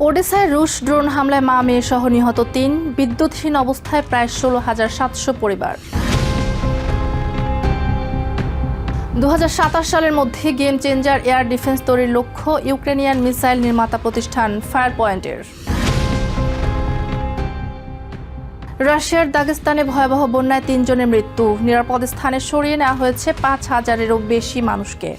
ওডেসায় রুশ ড্রোন হামলায় মা মেয়ে সহ নিহত ৩, বিদ্যুৎহীন অবস্থায় প্রায় ১৬,৭০০ পরিবার। ২০২৭ সালের মধ্যে গেম চেঞ্জার এয়ার ডিফেন্স তৈরির লক্ষ্য ইউক্রেনিয়ান মিসাইল নির্মাতা প্রতিষ্ঠান ফায়ার পয়েন্টের। রাশিয়ার দাগেস্তানে ভয়াবহ বন্যায় ৩ জনের মৃত্যু, নিরাপদ স্থানে সরিয়ে নেওয়া হয়েছে ৫,০০০-এরও বেশি মানুষকে।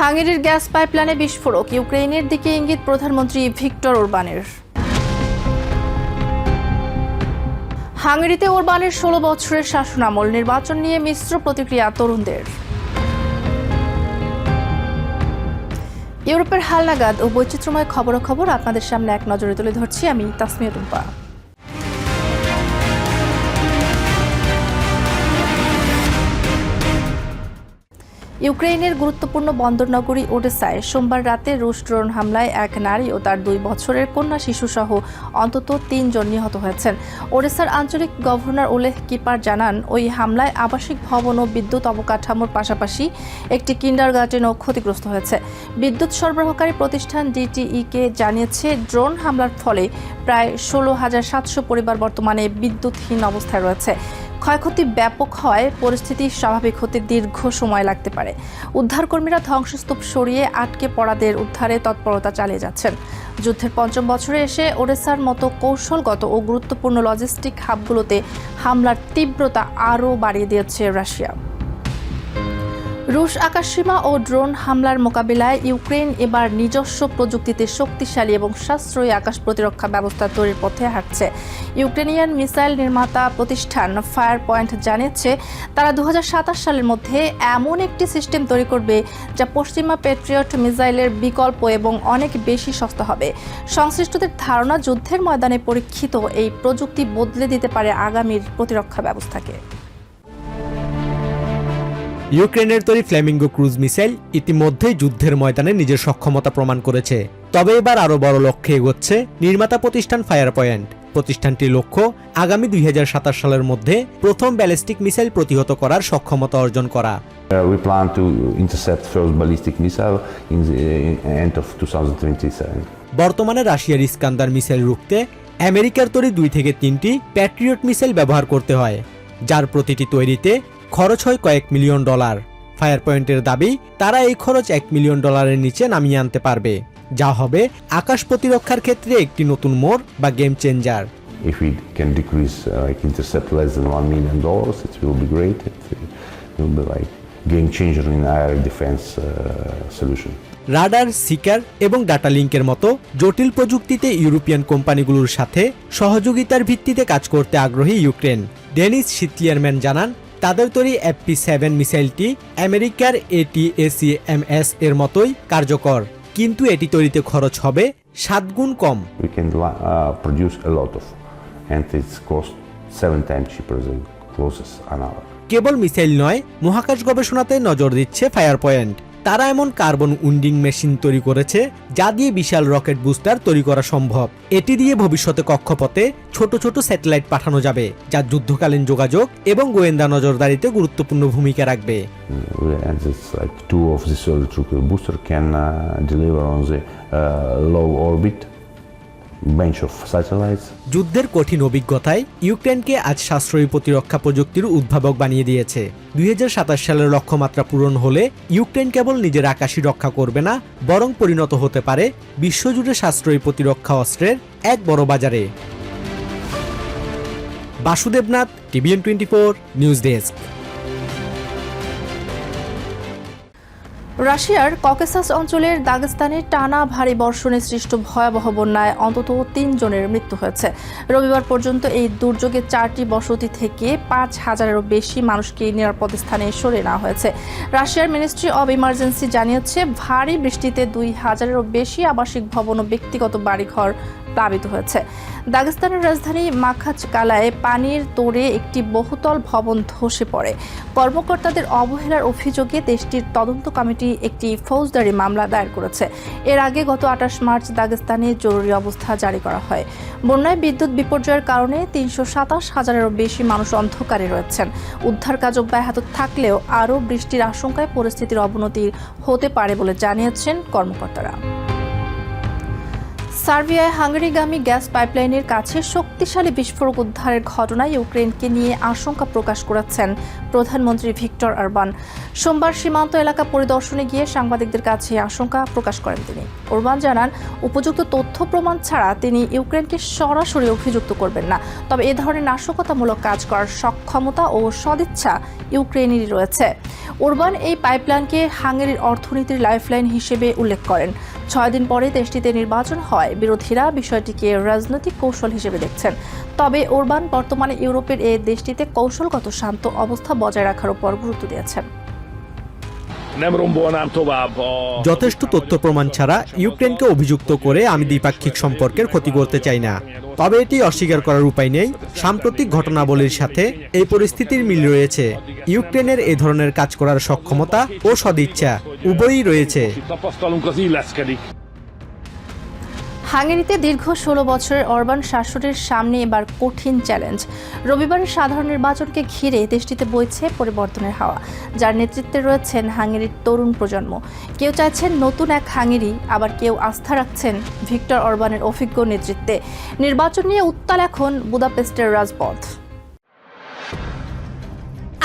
হাঙ্গেরির গ্যাস পাইপলাইনে বিস্ফোরক, ইউক্রেনের দিকে ইঙ্গিত প্রধানমন্ত্রী ভিক্টর ওরবানের। হাঙ্গেরিতে ওরবানের ১৬ বছরের শাসনামল, নির্বাচন নিয়ে মিশ্র প্রতিক্রিয়া তরুণদের। ইউরোপের হালনাগাদ ও বৈচিত্র্যময় খবরাখবর আপনাদের সামনে এক নজরে তুলে ধরছি আমি তাসমিয়া টুম্পা। ইউক্রেনের গুরুত্বপূর্ণ বন্দরনগরী ওডেসায় সোমবার রাতে রুশ ড্রোন হামলায় এক নারী ও তার ২ বছরের কন্যা শিশুসহ অন্তত ৩ জন নিহত হয়েছেন। ওডেসার আঞ্চলিক গভর্নর ওলেহ কিপার জানান, ওই হামলায় আবাসিক ভবন ও বিদ্যুৎ অবকাঠামোর পাশাপাশি একটি কিন্ডারগার্টেনও ক্ষতিগ্রস্ত হয়েছে। বিদ্যুৎ সরবরাহকারী প্রতিষ্ঠান ডিটিইকে জানিয়েছে, ড্রোন হামলার ফলে প্রায় ১৬,৭০০ পরিবার বর্তমানে বিদ্যুৎহীন অবস্থায় রয়েছে। ক্ষয়ক্ষতি ব্যাপক হয়, পরিস্থিতি স্বাভাবিক হতে দীর্ঘ সময় লাগতে পারে। উদ্ধারকর্মীরা ধ্বংসস্তূপ সরিয়ে আটকে পড়াদের উদ্ধারে তৎপরতা চালিয়ে যাচ্ছেন। যুদ্ধের ৫ম বছরে এসে ওডেসার মতো কৌশলগত ও গুরুত্বপূর্ণ লজিস্টিক হাবগুলোতে হামলার তীব্রতা আরও বাড়িয়ে দিয়েছে রাশিয়া। রুশ আকাশসীমা ও ড্রোন হামলার মোকাবিলায় ইউক্রেন এবার নিজস্ব প্রযুক্তিতে শক্তিশালী এবং সাশ্রয়ী আকাশ প্রতিরক্ষা ব্যবস্থা তৈরির পথে হাঁটছে। ইউক্রেনিয়ান মিসাইল নির্মাতা প্রতিষ্ঠান ফায়ার পয়েন্ট জানিয়েছে, তারা ২০২৭ সালের মধ্যে এমন একটি সিস্টেম তৈরি করবে যা পশ্চিমা প্যাট্রিয়ট মিসাইলের বিকল্প এবং অনেক বেশি সস্তা হবে। সংশ্লিষ্টদের ধারণা, যুদ্ধের ময়দানে পরীক্ষিত এই প্রযুক্তি বদলে দিতে পারে আগামীর প্রতিরক্ষা ব্যবস্থাকে। ইউক্রেনের তৈরি ফ্ল্যামিঙ্গো ক্রুজ মিসাইল ইতিমধ্যেই যুদ্ধের ময়দানে নিজের সক্ষমতা প্রমাণ করেছে। তবে এবার আরও বড় লক্ষ্যে এগোচ্ছে নির্মাতা প্রতিষ্ঠান ফায়ার পয়েন্ট। প্রতিষ্ঠানটির লক্ষ্য আগামী ২০২৭ সালের মধ্যে প্রথম ব্যালিস্টিক মিসাইল প্রতিহত করার সক্ষমতা অর্জন করা। We plan to intercept first ballistic missile in the end of 2027. বর্তমানে রাশিয়ার ইস্কান্দার মিসাইল রুখতে আমেরিকার তৈরি ২ থেকে ৩টি প্যাট্রিয়ট মিসাইল ব্যবহার করতে হয়, যার প্রতিটি তৈরিতে খরচ হয় কয়েক মিলিয়ন ডলার। ফায়ার পয়েন্টের দাবি, তারা এই খরচ $1 মিলিয়ন নিচে নামিয়ে আনতে পারবে, যা হবে আকাশ প্রতিরক্ষার ক্ষেত্রে একটি নতুন মোড় বা game changer. If we can decrease intercept less than $1 million, it will be great. It will be like game changer in air defense solution. Radar, seeker এবং ডাটা লিঙ্কের মতো জটিল প্রযুক্তিতে ইউরোপিয়ান কোম্পানিগুলোর সাথে সহযোগিতার ভিত্তিতে কাজ করতে আগ্রহী ইউক্রেন। ডেনিস শিতলিয়ারম্যান জানান, তাদের তৈরি FP7 মিসাইলটি আমেরিকার ATACMS এর মতোই কার্যকর, কিন্তু এটি তৈরিতে খরচ হবে 7 গুণ কম। We can produce a lot of, and it's cost 7 times cheaper than closest another. Cable missile নয়, মহাকাশ গবেষণাতে নজর দিচ্ছে ফায়ার পয়েন্ট। তারা এমন কার্বন উইন্ডিং মেশিন তৈরি করেছে যা দিয়ে বিশাল রকেট বুস্টার তৈরি করা সম্ভব। এটি দিয়ে ভবিষ্যতে কক্ষপথে ছোট ছোট স্যাটেলাইট পাঠানো যাবে, যা যুদ্ধকালীন যোগাযোগ এবং গোয়েন্দা নজরদারিতে গুরুত্বপূর্ণ ভূমিকা রাখবে। And it's like 2 of this rocket booster can deliver on the low orbit bunch of satellites. যুদ্ধের কঠিন অভিজ্ঞতায় ইউক্রেনকে আজ সাশ্রয়ী প্রতিরক্ষা প্রযুক্তির উদ্ভাবক বানিয়ে দিয়েছে। ২০২৭ সালের লক্ষ্যমাত্রা পূরণ হলে ইউক্রেন কেবল নিজের আকাশই রক্ষা করবে না, বরং পরিণত হতে পারে বিশ্বজুড়ে সাশ্রয়ী প্রতিরক্ষা অস্ত্রের এক বড় বাজারে। Basudebnath, TVN24 news desk. রাশিয়ার ককেসাস অঞ্চলের দাগেস্তানে টানা ভারী বর্ষণে সৃষ্ট ভয়াবহ বন্যায় অন্তত ৩ জনের মৃত্যু হয়েছে। রবিবার পর্যন্ত এই দুর্যোগে 4টি বসতি থেকে ৫,০০০-এরও বেশি মানুষকে নিরাপদ স্থানে সরিয়ে নেওয়া হয়েছে। রাশিয়ার মিনিস্ট্রি অব ইমার্জেন্সি জানিয়েছে, ভারী বৃষ্টিতে ২,০০০-এরও বেশি আবাসিক ভবন ও ব্যক্তিগত বাড়িঘর প্লাবিত হয়েছে। দাগেস্তানের রাজধানী মাখাচকালায় পানির তোড়ে একটি বহুতল ভবন ধসে পড়ে। কর্মকর্তাদের অবহেলার অভিযোগে দেশটির তদন্ত কমিটি একটি ফৌজদারি মামলা দায়ের করেছে। এর আগে গত 28 মার্চ দাগেস্তানে জরুরি অবস্থা জারি করা হয়। বন্যায় বিদ্যুৎ বিপর্যয়ের কারণে 327,000-এরও বেশি মানুষ অন্ধকারে রয়েছেন। উদ্ধার কাজ অব্যাহত থাকলেও আরও বৃষ্টির আশঙ্কায় পরিস্থিতির অবনতি হতে পারে বলে জানিয়েছেন কর্মকর্তারা। সার্বিয়ায় হাঙ্গেরিগামী গ্যাস পাইপলাইনের কাছে শক্তিশালী বিস্ফোরক উদ্ধারের ঘটনায় ইউক্রেনকে নিয়ে আশঙ্কা প্রকাশ করেছেন প্রধানমন্ত্রী ভিক্টর অরবান। সোমবার সীমান্ত এলাকা পরিদর্শনে গিয়ে সাংবাদিকদের কাছে আশঙ্কা প্রকাশ করেন তিনি। অরবান জানান, উপযুক্ত তথ্য প্রমাণ ছাড়া তিনি ইউক্রেনকে সরাসরি অভিযুক্ত করবেন না। তবে এ ধরনের নাশকতামূলক কাজ করার সক্ষমতা ও সদিচ্ছা ইউক্রেনেরই রয়েছে। অরবান এই পাইপলাইনকে হাঙ্গেরির অর্থনীতির লাইফলাইন হিসেবে উল্লেখ করেন। 6 দিন পরে দেশটিতে নির্বাচন হয়। বিরোধীরা বিষয়টিকে রাজনৈতিক কৌশল হিসেবে দেখছেন। তবে অরবান বর্তমানে ইউরোপের এই দেশটিতে কৌশলগত শান্ত অবস্থা বজায় রাখার উপর গুরুত্ব দিয়েছেন। যথেষ্ট তথ্য প্রমাণ ছাড়া ইউক্রেনকে অভিযুক্ত করে আমি দ্বিপাক্ষিক সম্পর্কের ক্ষতি করতে চাই না। তবে এটি অস্বীকার করার উপায় নেই, সাম্প্রতিক ঘটনাবলীর সাথে এই পরিস্থিতির মিল রয়েছে। ইউক্রেনের এ ধরনের কাজ করার সক্ষমতা ও সদিচ্ছা উভয়ই রয়েছে। হাঙ্গেরিতে দীর্ঘ 16 বছরের অরবান শাসনের সামনে এবার কঠিন চ্যালেঞ্জ। রবিবারের সাধারণ নির্বাচনকে ঘিরে দেশটিতে বইছে পরিবর্তনের হাওয়া, যার নেতৃত্বে রয়েছেন হাঙ্গেরির তরুণ প্রজন্ম। কেউ চাইছেন নতুন এক হাঙ্গেরি, আবার কেউ আস্থা রাখছেন ভিক্টর অরবানের অভিজ্ঞ নেতৃত্বে। নির্বাচন নিয়ে উত্তাল এখন বুদাপেস্টের রাজপথ।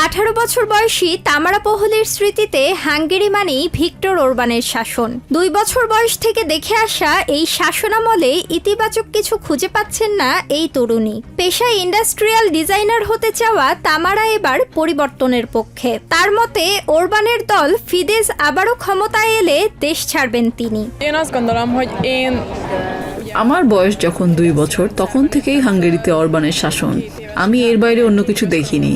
18 বছর বয়সী তামারা পোহলের স্মৃতিতে হাঙ্গেরি মানেই ভিক্টর অরবানের শাসন। 2 বছর বয়স থেকে দেখে আসা এই শাসনামলে ইতিবাচক কিছু খুঁজে পাচ্ছেন না এই তরুণী। পেশায় ইন্ডাস্ট্রিয়াল ডিজাইনার হতে চাওয়া তামারা এবার পরিবর্তনের পক্ষে। তার মতে অরবানের দল ফিদেস আবারও ক্ষমতায় এলে দেশ ছাড়বেন তিনি। আমার বয়স যখন 2 বছর তখন থেকেই হাঙ্গেরিতে অরবানের শাসন। আমি এর বাইরে অন্য কিছু দেখিনি।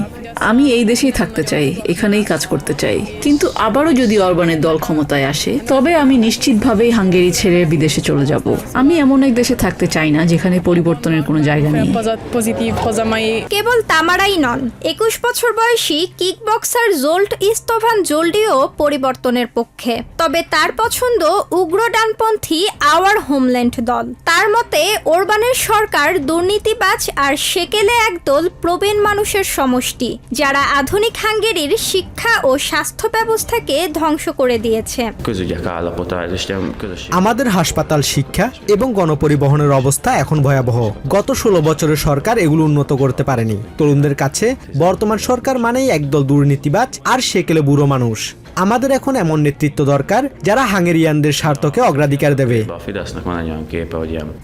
আমি এই দেশেই থাকতে চাই, এখানেই কাজ করতে চাই। কিন্তু আবারও যদি অরবানের দল ক্ষমতায় আসে তবে আমি নিশ্চিতভাবেই হাঙ্গেরি ছেড়ে বিদেশে চলে যাব। আমি এমন এক দেশে থাকতে চাই না যেখানে পরিবর্তনের কোনো জায়গা নেই। কেবল তামারাই নন, 21 বছর বয়সী কিক বক্সার জোল্ট ইস্তভান জোল্ডিও পরিবর্তনের পক্ষে। তবে তার পছন্দ উগ্র ডানপন্থী আওয়ার হোমল্যান্ড দল। তার মতে অরবানের সরকার দুর্নীতিবাজ আর সেকেলে একদল প্রবীণ মানুষের সমষ্টি, যারা আধুনিক হাঙ্গেরির শিক্ষা ও স্বাস্থ্য ব্যবস্থাকে ধ্বংস করে দিয়েছে। আমাদের হাসপাতাল, শিক্ষা এবং গণপরিবহনের অবস্থা এখন ভয়াবহ। গত 16 বছরের সরকার এগুলো উন্নত করতে পারেনি। তরুণদের কাছে বর্তমান সরকার মানেই একদল দুর্নীতিবাজ আর সেকেলে বুড়ো মানুষ। আমাদের এখন এমন নেতৃত্ব দরকার যারা হাঙ্গেরিয়ানদের স্বার্থকে অগ্রাধিকার দেবে।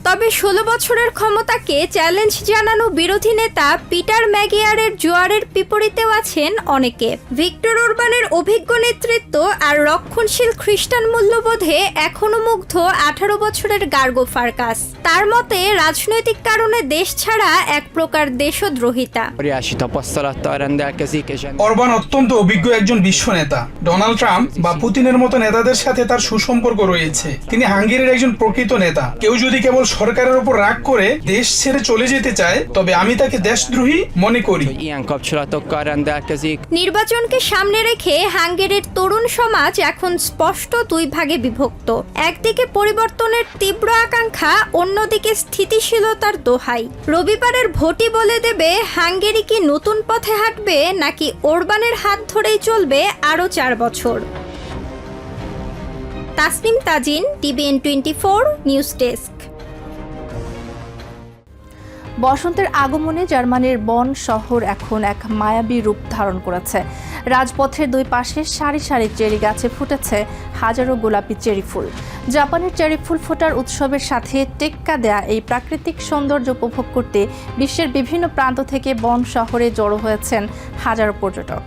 তবে 16 বছরের ক্ষমতাকে চ্যালেঞ্জ জানানো বিরোধী নেতা পিটার ম্যাগিয়ারের জোয়ারের বিপরীতেও আছেন অনেকে। ভিক্টর অরবানের অভিজ্ঞ নেতৃত্ব আর রক্ষণশীল খ্রিস্টান মূল্যবোধে এখনো মুগ্ধ 18 বছরের গার্গো ফার্কাস। তার মতে রাজনৈতিক কারণে দেশ ছাড়া এক প্রকার দেশদ্রোহিতা। অরবান অত্যন্ত অভিজ্ঞ একজন বিশ্ব নেতা। ডোনাল্ড ট্রাম্প বা পুতিনের মতো নেতাদের সাথে তার সুসম্পর্ক রয়েছে। তিনি হাঙ্গেরির একজন প্রকৃত নেতা। কেউ যদি কেবল সরকারের উপর রাগ করে দেশ ছেড়ে চলে যেতে চায় তবে আমি তাকে দেশদ্রোহী মনে করি। নির্বাচনকে সামনে রেখে হাঙ্গেরির তরুণ সমাজ এখন স্পষ্ট 2 ভাগে বিভক্ত। একদিকে পরিবর্তনের তীব্র আকাঙ্ক্ষা, অন্যদিকে স্থিতিশীলতার দোহাই। রবিবারের ভোটই বলে দেবে হাঙ্গেরি কি নতুন পথে হাঁটবে নাকি অরবানের হাত ধরেই চলবে আরও 4 বছর। Tasnim Tajin, TVN 24 news desk. বসন্তের আগমনে জার্মানির বন শহর এখন এক মায়াবী রূপ ধারণ করেছে। রাজপথের 2 পাশে সারি সারি চেরি গাছে ফুটেছে হাজারো গোলাপি চেরি ফুল। জাপানের চেরি ফুল ফোটার উৎসবের সাথে টেক্কা দেয়া এই প্রাকৃতিক সৌন্দর্য উপভোগ করতে বিশ্বের বিভিন্ন প্রান্ত থেকে বন শহরে জড়ো হয়েছেন হাজারো পর্যটক।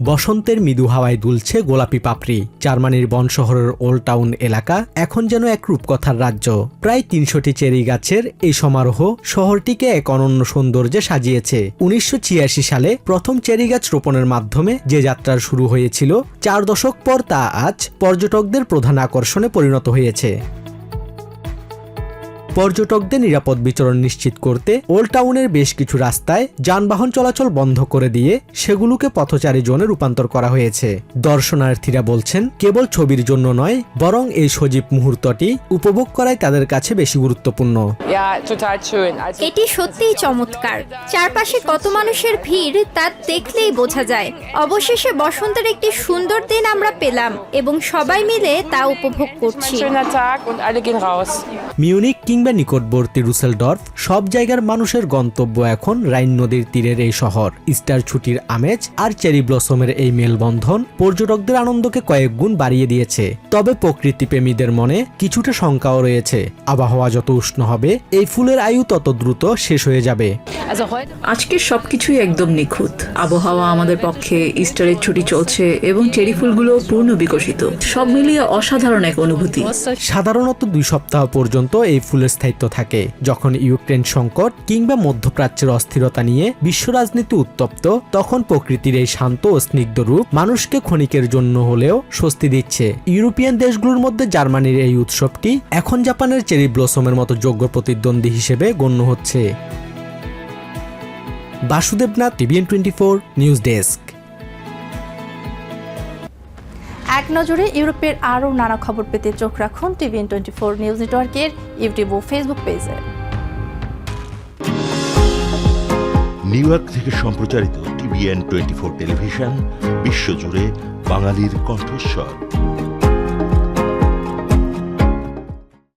বসন্তের মৃদু হাওয়ায় দুলছে গোলাপি পাপড়ি। জার্মানির বন শহরের ওল্ড টাউন এলাকা এখন যেন এক রূপকথার রাজ্য। প্রায় 300টি চেরি গাছের এই সমারোহ শহরটিকে এক অনন্য সৌন্দর্যে সাজিয়েছে। 1986 সালে প্রথম চেরি গাছ রোপণের মাধ্যমে যে যাত্রার শুরু হয়েছিল, 4 দশক পর তা আজ পর্যটকদের প্রধান আকর্ষণে পরিণত হয়েছে। পর্যটকদের নিরাপদ বিচরণ নিশ্চিত করতে ওল্ড টাউনের বেশ কিছু রাস্তায় যানবাহন চলাচল বন্ধ করে দিয়ে সেগুলোকে পথচারী জোনে রূপান্তর করা হয়েছে। দর্শনার্থীরা বলছেন কেবল ছবির জন্য নয়, বরং এই সজীব মুহূর্তটি উপভোগ করাই তাদের কাছে বেশি গুরুত্বপূর্ণ। এটি সত্যিই চমৎকার। চারপাশে কত মানুষের ভিড় তা দেখলেই বোঝা যায়। অবশেষে বসন্তের একটি সুন্দর দিন আমরা পেলাম এবং সবাই মিলে তা উপভোগ করছি। মিউনিক কিংবা নিকটবর্তী রুসেলডর্ফ সব জায়গার মানুষের গন্তব্য এখন রাইন নদীর তীরের এই শহর। ইস্টার ছুটির আমেজ আর চেরি ব্লসমের এই মেলবন্ধন পর্যটকদের আনন্দকে কয়েক গুণ বাড়িয়ে দিয়েছে। তবে প্রকৃতিপ্রেমীদের মনে কিছুটা শঙ্কাও রয়েছে। আবহাওয়া যত উষ্ণ হবে, এই ফুলের আয়ু তত দ্রুত শেষ হয়ে যাবে। আজকে সবকিছুই একদম নিখুঁত। আবহাওয়া আমাদের পক্ষে, ইস্টারের ছুটি চলছে এবং চেরি ফুলগুলো পূর্ণ বিকশিত। সব মিলিয়ে অসাধারণ এক অনুভূতি। সাধারণত 2 সপ্তাহ পর্যন্ত এই ফুলের স্থায়িত্ব থাকে। যখন ইউক্রেন সংকট কিংবা মধ্যপ্রাচ্যের অস্থিরতা নিয়ে বিশ্ব রাজনীতি উত্তপ্ত, তখন প্রকৃতির এই শান্ত ও স্নিগ্ধ রূপ মানুষকে ক্ষণিকের জন্য হলেও স্বস্তি দিচ্ছে। ইউরোপিয়ান দেশগুলোর মধ্যে জার্মানির এই উৎসবটি এখন জাপানের চেরি ব্লসমের মতো যোগ্য প্রতিদ্বন্দ্বী হিসেবে গণ্য হচ্ছে। Basudev Nath, TVN24 news desk. এক নজরে ইউরোপের আরও নানা খবর পেতে চোখ রাখুন TVN24 নিউজ নেটওয়ার্কের ইউটিউব ও ফেসবুক পেজে। নিউ ইয়র্ক থেকে সম্প্রচারিত TVN24 টেলিভিশন বিশ্বজুড়ে বাঙালির কণ্ঠস্বর।